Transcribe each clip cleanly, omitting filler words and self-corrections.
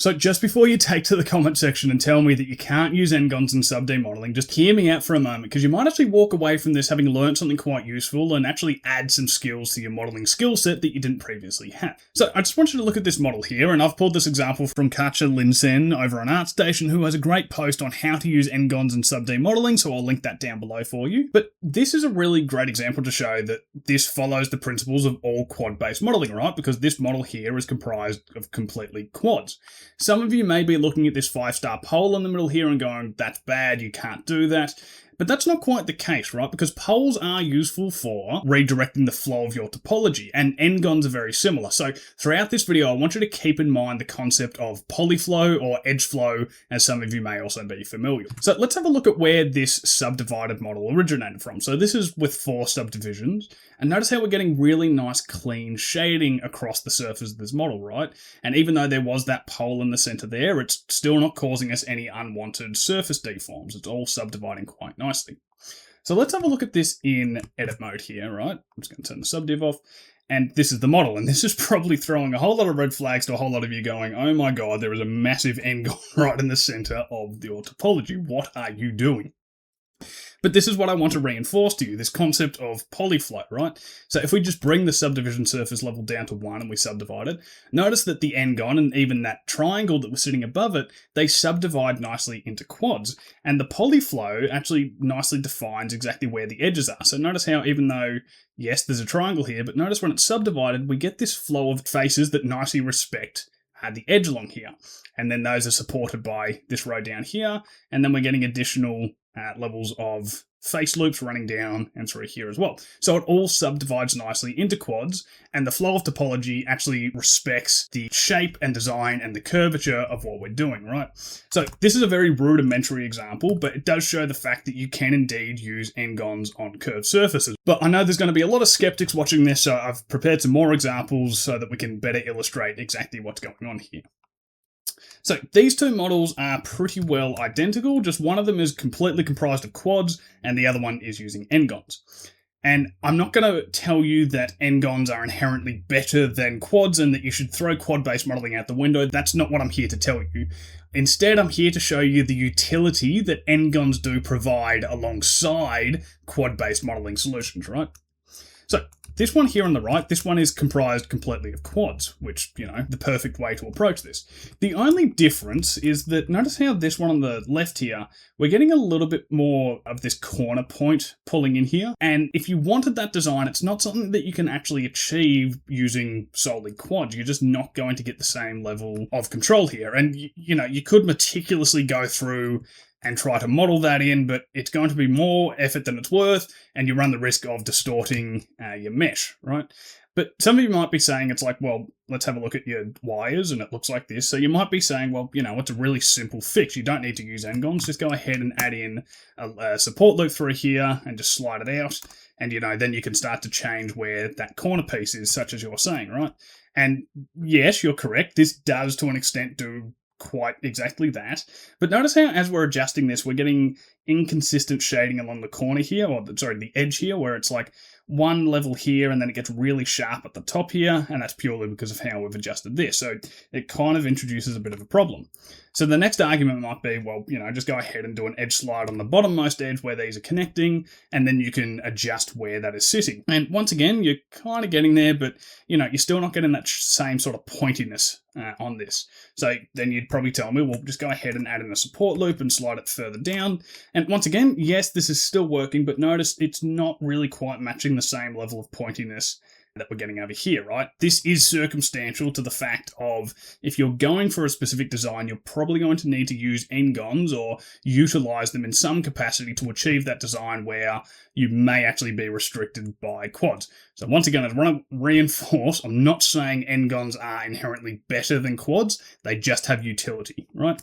So just before you take to the comment section and tell me that you can't use Ngons in sub-D modeling, just hear me out for a moment, because you might actually walk away from this having learned something quite useful and actually add some skills to your modeling skill set that you didn't previously have. So I just want you to look at this model here, and I've pulled this example from Katja Linsen over on ArtStation, who has a great post on how to use Ngons in sub-D modeling, so I'll link that down below for you. But this is a really great example to show that this follows the principles of all quad-based modeling, right? Because this model here is comprised of completely quads. Some of you may be looking at this 5-star pole in the middle here and going, that's bad, you can't do that. But that's not quite the case, right? Because poles are useful for redirecting the flow of your topology, and Ngons are very similar. So throughout this video, I want you to keep in mind the concept of polyflow or edge flow, as some of you may also be familiar. So let's have a look at where this subdivided model originated from. So this is with 4 subdivisions, and notice how we're getting really nice clean shading across the surface of this model, right? And even though there was that pole in the center there, it's still not causing us any unwanted surface deforms. It's all subdividing quite nicely. So let's have a look at this in edit mode here, right? I'm just going to turn the subdiv off. And this is the model, and this is probably throwing a whole lot of red flags to a whole lot of you going, oh my god, there is a massive Ngon right in the center of your topology. What are you doing? But this is what I want to reinforce to you, this concept of polyflow, right? So if we just bring the subdivision surface level down to 1 and we subdivide it, notice that the Ngon and even that triangle that was sitting above it, they subdivide nicely into quads. And the polyflow actually nicely defines exactly where the edges are. So notice how even though, yes, there's a triangle here, but notice when it's subdivided, we get this flow of faces that nicely respect the edge along here. And then those are supported by this row down here, and then we're getting additional levels of face loops running down and through here as well. So it all subdivides nicely into quads, and the flow of topology actually respects the shape and design and the curvature of what we're doing, right? So this is a very rudimentary example, but it does show the fact that you can indeed use Ngons on curved surfaces. But I know there's going to be a lot of skeptics watching this, so I've prepared some more examples so that we can better illustrate exactly what's going on here. So these two models are pretty well identical, just one of them is completely comprised of quads and the other one is using Ngons. And I'm not going to tell you that Ngons are inherently better than quads and that you should throw quad-based modeling out the window. That's not what I'm here to tell you. Instead, I'm here to show you the utility that Ngons do provide alongside quad-based modeling solutions, right? So this one here on the right, this one is comprised completely of quads, which, you know, the perfect way to approach this. The only difference is that notice how this one on the left here, we're getting a little bit more of this corner point pulling in here. And if you wanted that design, it's not something that you can actually achieve using solely quads. You're just not going to get the same level of control here. And, you know, you could meticulously go through and try to model that in, but it's going to be more effort than it's worth, and you run the risk of distorting your mesh, right? But some of you might be saying, it's like, well, let's have a look at your wires, and it looks like this. So you might be saying, well, you know, it's a really simple fix. You don't need to use Ngons. Just go ahead and add in a support loop through here and just slide it out. And, you know, then you can start to change where that corner piece is, such as you're saying, right? And yes, you're correct. This does, to an extent, do quite exactly that. But notice how as we're adjusting this, we're getting inconsistent shading along the corner here, or sorry, the edge here, where it's like one level here and then it gets really sharp at the top here, and that's purely because of how we've adjusted this. So it kind of introduces a bit of a problem. So the next argument might be, well, you know, just go ahead and do an edge slide on the bottommost edge where these are connecting, and then you can adjust where that is sitting. And once again, you're kind of getting there, but, you know, you're still not getting that same sort of pointiness on this. So then you'd probably tell me, well, just go ahead and add in a support loop and slide it further down. And once again, yes, this is still working, but notice it's not really quite matching the same level of pointiness that we're getting over here, right? This is circumstantial to the fact of if you're going for a specific design, you're probably going to need to use Ngons or utilize them in some capacity to achieve that design where you may actually be restricted by quads. So once again, I want to reinforce, I'm not saying Ngons are inherently better than quads, they just have utility, right?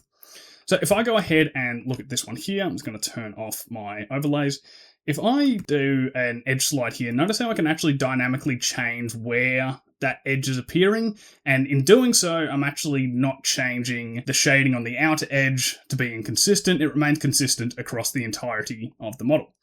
So if I go ahead and look at this one here, I'm just going to turn off my overlays. If I do an edge slide here, notice how I can actually dynamically change where that edge is appearing. And in doing so, I'm actually not changing the shading on the outer edge to be inconsistent. It remains consistent across the entirety of the model.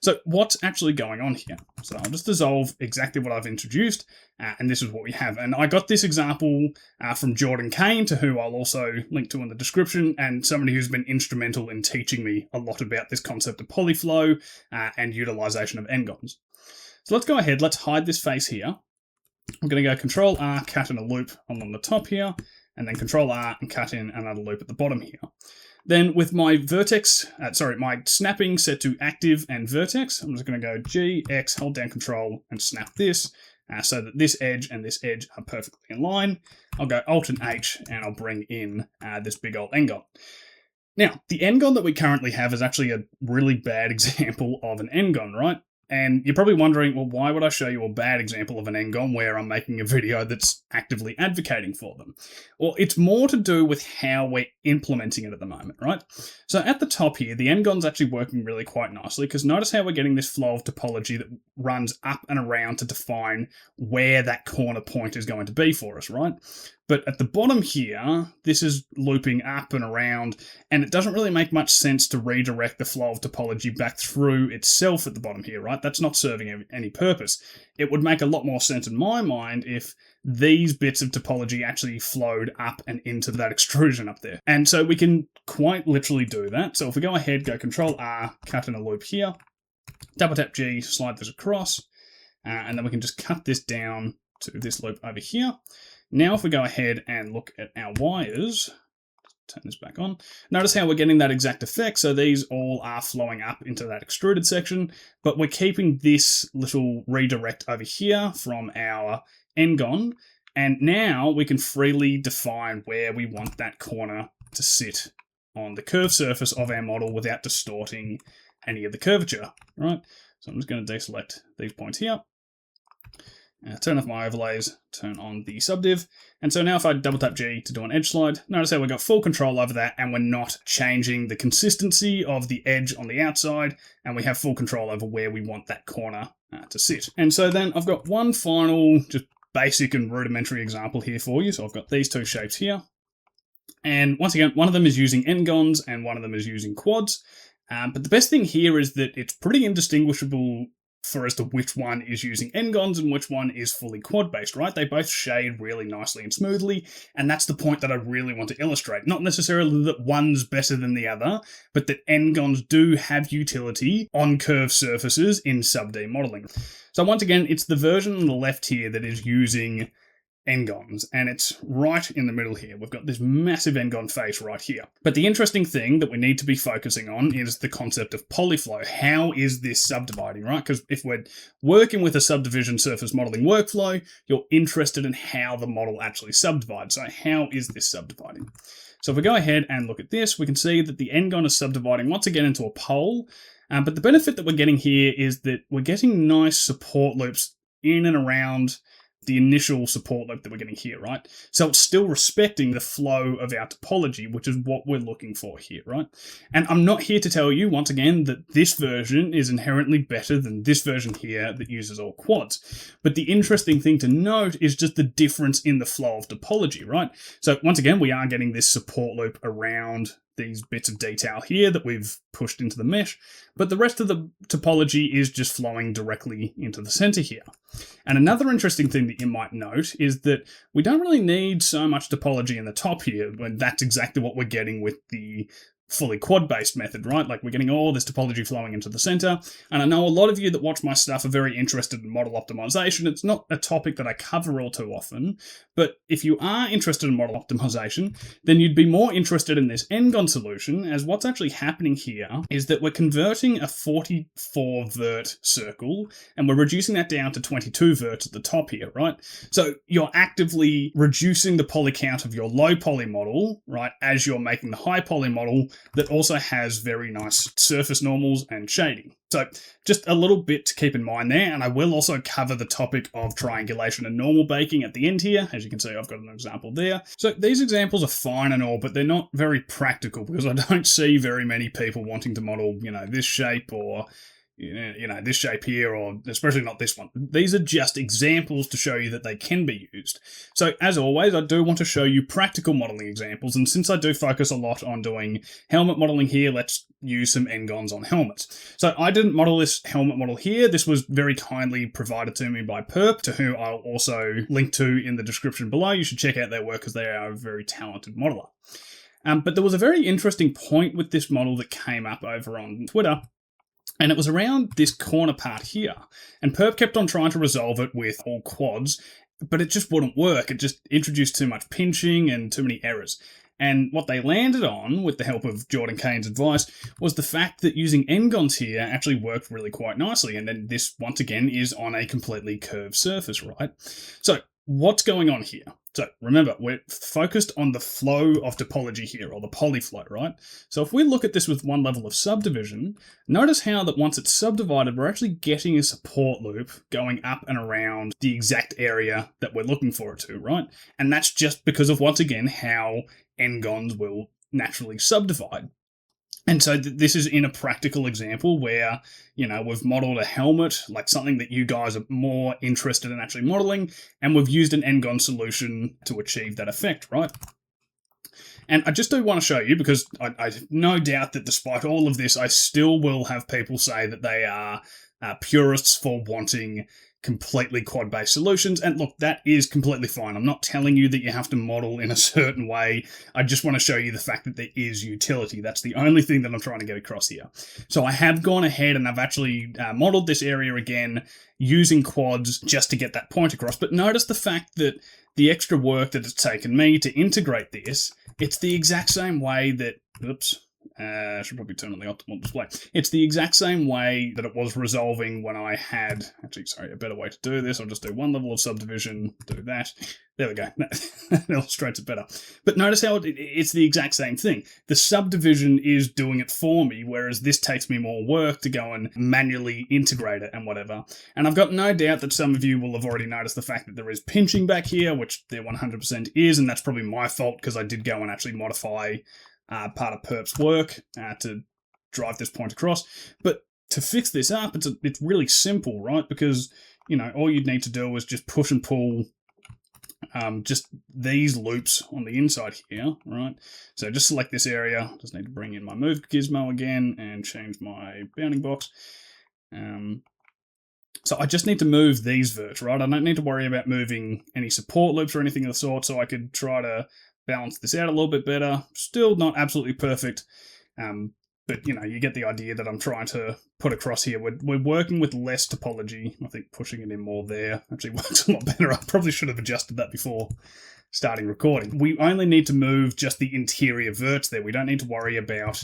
So what's actually going on here? So I'll just dissolve exactly what I've introduced, and this is what we have. And I got this example from Jordan Kane, to who I'll also link to in the description, and somebody who's been instrumental in teaching me a lot about this concept of polyflow and utilization of ngons. So let's go ahead, let's hide this face here. I'm going to go Control R, cut in a loop along the top here, and then Control R and cut in another loop at the bottom here. Then with my my snapping set to active and vertex, I'm just going to go G, X, hold down Control, and snap this so that this edge and this edge are perfectly in line. I'll go Alt and H, and I'll bring in this big old ngon. Now, the ngon that we currently have is actually a really bad example of an ngon, right? And you're probably wondering, well, why would I show you a bad example of an ngon where I'm making a video that's actively advocating for them? Well, it's more to do with how we're implementing it at the moment, right? So at the top here, the ngon's actually working really quite nicely, because notice how we're getting this flow of topology that runs up and around to define where that corner point is going to be for us, right? But at the bottom here, this is looping up and around, and it doesn't really make much sense to redirect the flow of topology back through itself at the bottom here, right? That's not serving any purpose. It would make a lot more sense in my mind if these bits of topology actually flowed up and into that extrusion up there. And so we can quite literally do that. So if we go ahead, go Control R, cut in a loop here, double tap G, slide this across, and then we can just cut this down to this loop over here. Now if we go ahead and look at our wires, turn this back on, notice how we're getting that exact effect. So these all are flowing up into that extruded section, but we're keeping this little redirect over here from our ngon, and now we can freely define where we want that corner to sit on the curved surface of our model without distorting any of the curvature, right? So I'm just going to deselect these points here. Turn off my overlays, turn on the subdiv, and so now if I double tap G to do an edge slide, notice how we've got full control over that, and we're not changing the consistency of the edge on the outside, and we have full control over where we want that corner to sit. And so then I've got one final, just basic and rudimentary example here for you. So I've got these two shapes here, and once again, one of them is using ngons and one of them is using quads, but the best thing here is that it's pretty indistinguishable for as to which one is using ngons and which one is fully quad-based, right? They both shade really nicely and smoothly, and that's the point that I really want to illustrate. Not necessarily that one's better than the other, but that ngons do have utility on curved surfaces in sub-D modeling. So once again, it's the version on the left here that is using ngons, and it's right in the middle here. We've got this massive ngon face right here. But the interesting thing that we need to be focusing on is the concept of polyflow. How is this subdividing, right? Because if we're working with a subdivision surface modeling workflow, you're interested in how the model actually subdivides. So how is this subdividing? So if we go ahead and look at this, we can see that the ngon is subdividing once again into a pole. But the benefit that we're getting here is that we're getting nice support loops in and around the initial support loop that we're getting here, right? So it's still respecting the flow of our topology, which is what we're looking for here, right? And I'm not here to tell you, once again, that this version is inherently better than this version here that uses all quads. But the interesting thing to note is just the difference in the flow of topology, right? So once again, we are getting this support loop around these bits of detail here that we've pushed into the mesh, but the rest of the topology is just flowing directly into the center here. And another interesting thing that you might note is that we don't really need so much topology in the top here, when that's exactly what we're getting with the fully quad-based method, right? Like, we're getting all this topology flowing into the center. And I know a lot of you that watch my stuff are very interested in model optimization. It's not a topic that I cover all too often, but if you are interested in model optimization, then you'd be more interested in this ngon solution, as what's actually happening here is that we're converting a 44 vert circle and we're reducing that down to 22 verts at the top here, right? So you're actively reducing the poly count of your low poly model, right, as you're making the high poly model that also has very nice surface normals and shading. So just a little bit to keep in mind there, and I will also cover the topic of triangulation and normal baking at the end here. As you can see, I've got an example there. So these examples are fine and all, but they're not very practical because I don't see very many people wanting to model, you know, this shape or, this shape here, or especially not this one. These are just examples to show you that they can be used. So as always, I do want to show you practical modeling examples, and since I do focus a lot on doing helmet modeling here, let's use some Ngons on helmets. So I didn't model this helmet model here. This was very kindly provided to me by Perp, to whom I'll also link to in the description below. You should check out their work because they are a very talented modeler. But there was a very interesting point with this model that came up over on Twitter, and it was around this corner part here. And Perp kept on trying to resolve it with all quads, but it just wouldn't work. It just introduced too much pinching and too many errors. And what they landed on, with the help of Jordan Kane's advice, was the fact that using Ngons here actually worked really quite nicely. And then this, once again, is on a completely curved surface, right? So what's going on here? So remember, we're focused on the flow of topology here, or the polyflow, right? So if we look at this with one level of subdivision, notice how that once it's subdivided, we're actually getting a support loop going up and around the exact area that we're looking for it to, right? And that's just because of, once again, how Ngons will naturally subdivide. And so this is in a practical example where, we've modeled a helmet, like something that you guys are more interested in actually modeling, and we've used an Ngon solution to achieve that effect, right? And I just do want to show you, because I have no doubt that despite all of this, I still will have people say that they are purists for wanting completely quad-based solutions. And look, that is completely fine. I'm not telling you that you have to model in a certain way. I just want to show you the fact that there is utility. That's the only thing that I'm trying to get across here. So I have gone ahead and I've actually modeled this area again using quads just to get that point across. But notice the fact that the extra work that it's taken me to integrate this, it's the exact same way that, I should probably turn on the optimal display. It's the exact same way that it was resolving when I had, a better way to do this. I'll just do one level of subdivision, do that. There we go. That illustrates it better. But notice how it's the exact same thing. The subdivision is doing it for me, whereas this takes me more work to go and manually integrate it and whatever. And I've got no doubt that some of you will have already noticed the fact that there is pinching back here, which there 100% is, and that's probably my fault because I did go and actually modify part of Perp's work to drive this point across. But to fix this up, it's really simple, right? Because, all you'd need to do is just push and pull just these loops on the inside here, right? So just select this area. Just need to bring in my move gizmo again and change my bounding box. So I just need to move these verts, right? I don't need to worry about moving any support loops or anything of the sort, so I could try to balance this out a little bit better. Still not absolutely perfect, but you get the idea that I'm trying to put across here. We're working with less topology. I think pushing it in more there actually works a lot better. I probably should have adjusted that before starting recording. We only need to move just the interior verts there. We don't need to worry about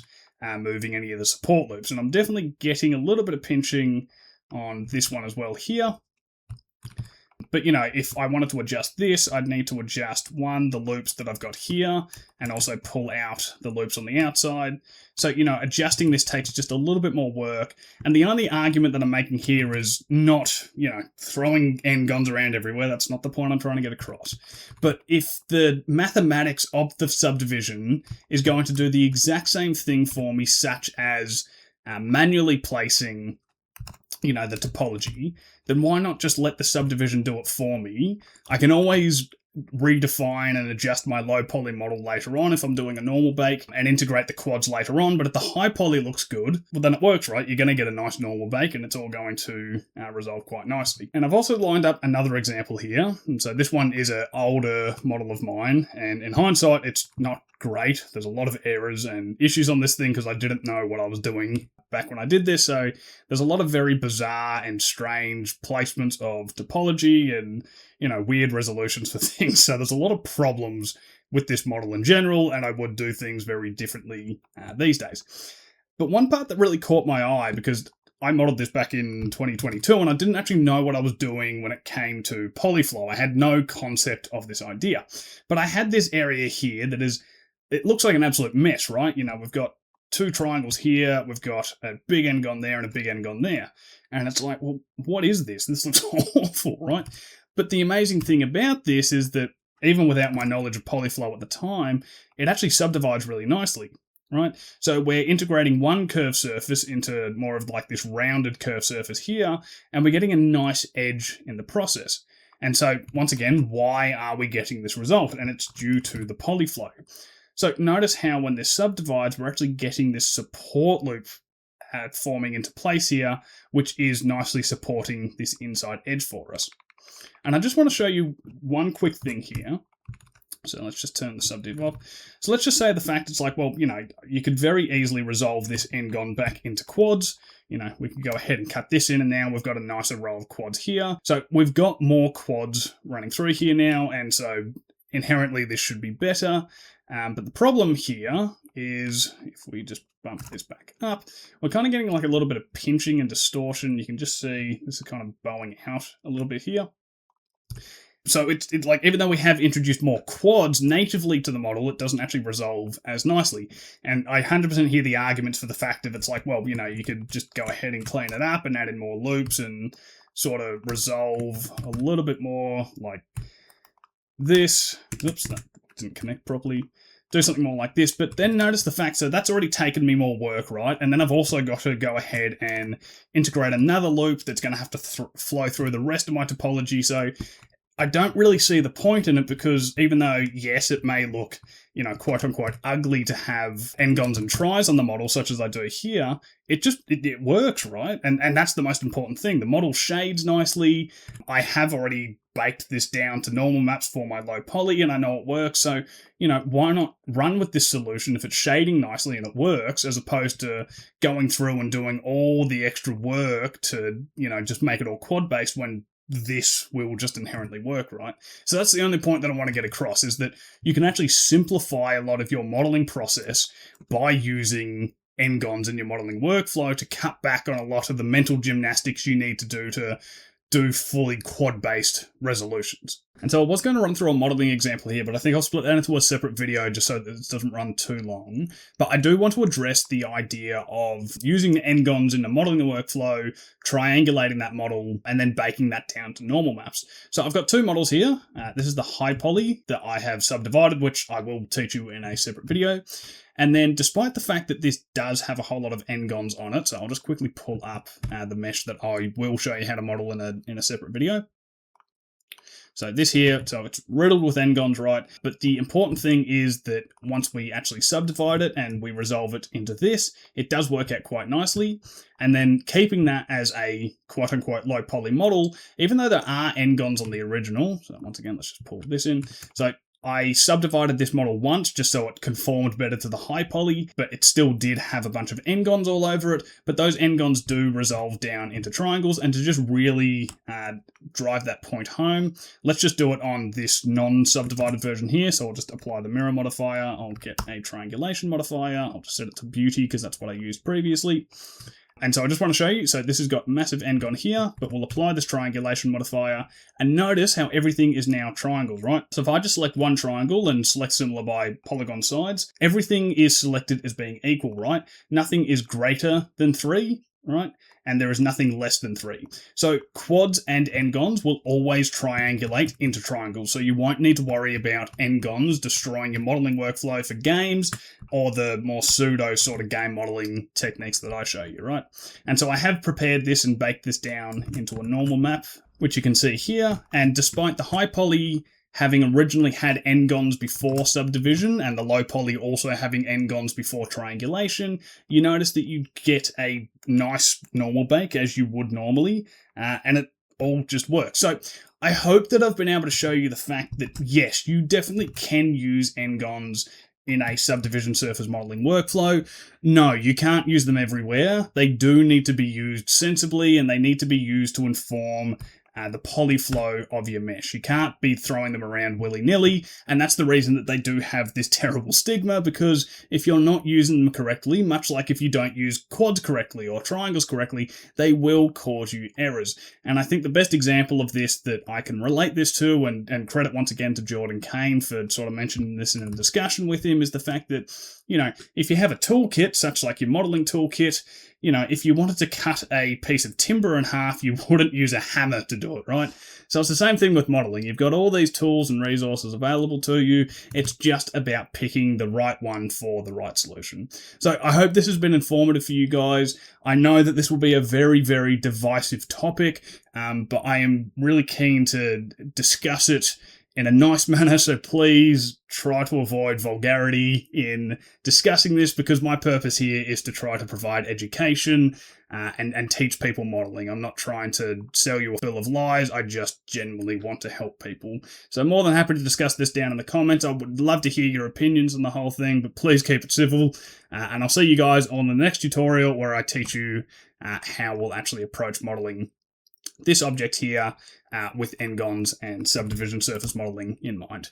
moving any of the support loops. And I'm definitely getting a little bit of pinching on this one as well here. But, if I wanted to adjust this, I'd need to adjust, the loops that I've got here, and also pull out the loops on the outside. So, adjusting this takes just a little bit more work. And the only argument that I'm making here is not, throwing Ngons around everywhere. That's not the point I'm trying to get across. But if the mathematics of the subdivision is going to do the exact same thing for me, such as manually placing the topology, then why not just let the subdivision do it for me? I can always redefine and adjust my low poly model later on if I'm doing a normal bake and integrate the quads later on. But if the high poly looks good, well, then it works, right? You're going to get a nice normal bake and it's all going to resolve quite nicely. And I've also lined up another example here. And so this one is an older model of mine, and in hindsight, it's not great. There's a lot of errors and issues on this thing because I didn't know what I was doing back when I did this. So there's a lot of very bizarre and strange placements of topology and, weird resolutions for things. So there's a lot of problems with this model in general, and I would do things very differently these days. But one part that really caught my eye, because I modeled this back in 2022 and I didn't actually know what I was doing when it came to polyflow. I had no concept of this idea. But I had this area here that it looks like an absolute mess, right? We've got two triangles here, we've got a big Ngon there and a big Ngon there. And it's like, well, what is this? This looks awful, right? But the amazing thing about this is that even without my knowledge of polyflow at the time, it actually subdivides really nicely. right? So we're integrating one curved surface into more of like this rounded curved surface here, and we're getting a nice edge in the process. And so, once again, why are we getting this result? And it's due to the polyflow. So notice how when this subdivides, we're actually getting this support loop forming into place here, which is nicely supporting this inside edge for us. And I just want to show you one quick thing here. So let's just turn the subdiv off. So let's just say the fact it's like, well, you could very easily resolve this Ngon back into quads. We can go ahead and cut this in, and now we've got a nicer row of quads here. So we've got more quads running through here now, and so inherently this should be better. But the problem here is, if we just bump this back up, we're kind of getting like a little bit of pinching and distortion. You can just see this is kind of bowing out a little bit here. So it's like, even though we have introduced more quads natively to the model, it doesn't actually resolve as nicely. And I 100% hear the arguments for the fact that it's like, well, you could just go ahead and clean it up and add in more loops and sort of resolve a little bit more like this. Oops, that didn't connect properly. Do something more like this, but then notice the fact, so that's already taken me more work, right? And then I've also got to go ahead and integrate another loop that's going to have to flow through the rest of my topology. So I don't really see the point in it, because even though, yes, it may look, quote unquote ugly to have Ngons and tries on the model, such as I do here, it works, right? And that's the most important thing. The model shades nicely. I have already baked this down to normal maps for my low poly, and I know it works. So, why not run with this solution if it's shading nicely and it works, as opposed to going through and doing all the extra work to, just make it all quad based when this will just inherently work, right? So that's the only point that I want to get across, is that you can actually simplify a lot of your modeling process by using Ngons in your modeling workflow to cut back on a lot of the mental gymnastics you need to do fully quad-based resolutions. And so I was going to run through a modeling example here, but I think I'll split that into a separate video just so that it doesn't run too long. But I do want to address the idea of using Ngons in the modeling workflow, triangulating that model, and then baking that down to normal maps. So I've got two models here. This is the high poly that I have subdivided, which I will teach you in a separate video. And then, despite the fact that this does have a whole lot of Ngons on it, so I'll just quickly pull up the mesh that I will show you how to model in a separate video. So this here, so it's riddled with Ngons, right? But the important thing is that once we actually subdivide it and we resolve it into this, it does work out quite nicely. And then keeping that as a quote-unquote low poly model, even though there are Ngons on the original, so once again, let's just pull this in. So I subdivided this model once just so it conformed better to the high poly, but it still did have a bunch of Ngons all over it. But those Ngons do resolve down into triangles, and to just really drive that point home, let's just do it on this non-subdivided version here. So I'll just apply the mirror modifier. I'll get a triangulation modifier. I'll just set it to beauty because that's what I used previously. And so I just want to show you, so this has got massive Ngon here, but we'll apply this triangulation modifier, and notice how everything is now triangles, right? So if I just select one triangle and select similar by polygon sides, everything is selected as being equal, right? Nothing is greater than 3, right? And there is nothing less than 3. So quads and Ngons will always triangulate into triangles, so you won't need to worry about Ngons destroying your modeling workflow for games or the more pseudo sort of game modeling techniques that I show you, right? And so I have prepared this and baked this down into a normal map, which you can see here. And despite the high poly having originally had Ngons before subdivision, and the low poly also having Ngons before triangulation, you notice that you get a nice normal bake as you would normally, and it all just works. So I hope that I've been able to show you the fact that, yes, you definitely can use Ngons in a subdivision surface modeling workflow. No, you can't use them everywhere. They do need to be used sensibly, and they need to be used to inform the polyflow of your mesh. You can't be throwing them around willy-nilly, and that's the reason that they do have this terrible stigma, because if you're not using them correctly, much like if you don't use quads correctly or triangles correctly, they will cause you errors. And I think the best example of this that I can relate this to, and credit once again to Jordan Kane for sort of mentioning this in a discussion with him, is the fact that if you have a toolkit, such like your modeling toolkit, if you wanted to cut a piece of timber in half, you wouldn't use a hammer to do it, right? So it's the same thing with modeling. You've got all these tools and resources available to you. It's just about picking the right one for the right solution. So I hope this has been informative for you guys. I know that this will be a very, very divisive topic, but I am really keen to discuss it in a nice manner, so please try to avoid vulgarity in discussing this, because my purpose here is to try to provide education and teach people modeling. I'm not trying to sell you a bill of lies, I just genuinely want to help people. So I'm more than happy to discuss this down in the comments. I would love to hear your opinions on the whole thing, but please keep it civil, and I'll see you guys on the next tutorial where I teach you how we'll actually approach modeling this object here with Ngons and subdivision surface modeling in mind.